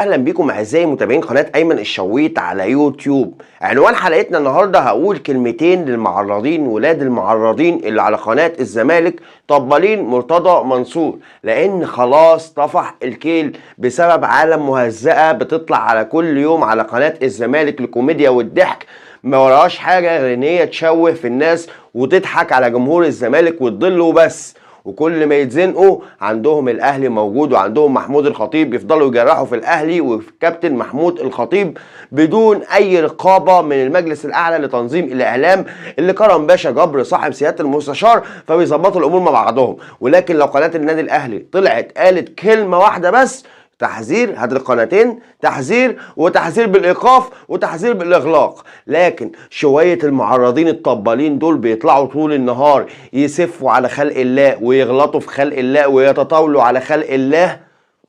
اهلا بيكم اعزائي متابعين قناه ايمن الشويت على يوتيوب. عنوان حلقتنا النهارده هقول كلمتين للمعرضين ولاد المعرضين اللي على قناه الزمالك طبالين مرتضى منصور، لان خلاص طفح الكيل بسبب عالم مهزأه بتطلع على كل يوم على قناه الزمالك الكوميديا والضحك، ما وراهاش حاجه غير ان هي تشوه في الناس وتضحك على جمهور الزمالك وتضله وبس. وكل ما يتزنقوا عندهم الاهلي موجود وعندهم محمود الخطيب، يفضلوا يجرحوا في الاهلي وفي كابتن محمود الخطيب بدون اي رقابه من المجلس الاعلى لتنظيم الاعلام اللي كرم باشا جبر صاحب سياده المستشار، فبيظبطوا الامور مع بعضهم. ولكن لو قناه النادي الاهلي طلعت قالت كلمه واحده بس، تحذير، هات القناتين تحذير، وتحذير بالايقاف، وتحذير بالاغلاق. لكن شويه المعرضين الطبالين دول بيطلعوا طول النهار يسفوا على خلق الله ويغلطوا في خلق الله ويتطاولوا على خلق الله،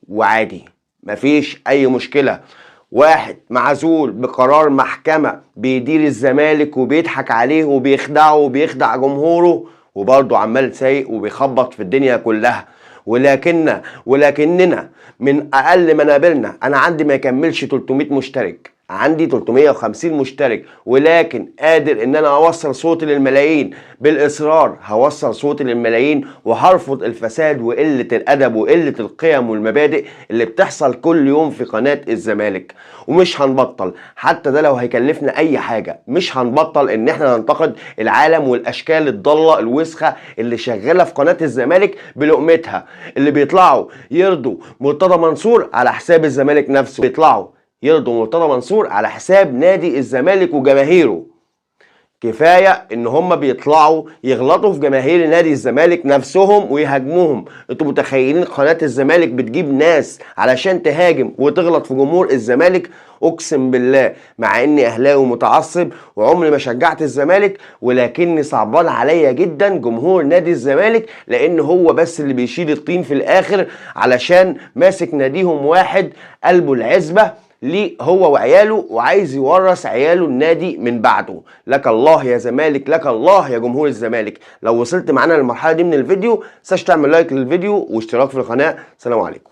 وعادي مفيش اي مشكله. واحد معزول بقرار محكمه بيدير الزمالك وبيضحك عليه وبيخدعه وبيخدع جمهوره، وبرضه عمال سايق وبيخبط في الدنيا كلها. ولكننا من اقل منابرنا، انا عندي ما يكملش 300 مشترك، عندي 350 مشترك، ولكن قادر ان انا اوصل صوتي للملايين. بالاصرار هوصل صوتي للملايين وهرفض الفساد وقله الادب وقله القيم والمبادئ اللي بتحصل كل يوم في قناه الزمالك. ومش هنبطل، حتى ده لو هيكلفنا اي حاجه مش هنبطل ان احنا ننتقد العالم والاشكال الضاله الوسخه اللي شغاله في قناه الزمالك بلقمتها، اللي بيطلعوا يرضوا مرتضى منصور على حساب الزمالك نفسه، بيطلعوا يرضوا مرتضى منصور على حساب نادي الزمالك وجماهيره. كفايه ان هم بيطلعوا يغلطوا في جماهير نادي الزمالك نفسهم ويهاجموهم. انتوا متخيلين قناه الزمالك بتجيب ناس علشان تهاجم وتغلط في جمهور الزمالك؟ اقسم بالله مع اني اهلاوي متعصب وعمري ما شجعت الزمالك، ولكني صعبان عليا جدا جمهور نادي الزمالك، لان هو بس اللي بيشيل الطين في الاخر علشان ماسك ناديهم واحد قلبه العزبه ليه هو وعياله وعايز يورث عياله النادي من بعده. لك الله يا زمالك، لك الله يا جمهور الزمالك. لو وصلت معانا للمرحله دي من الفيديو، متنساش تعمل لايك للفيديو واشتراك في القناه. سلام عليكم.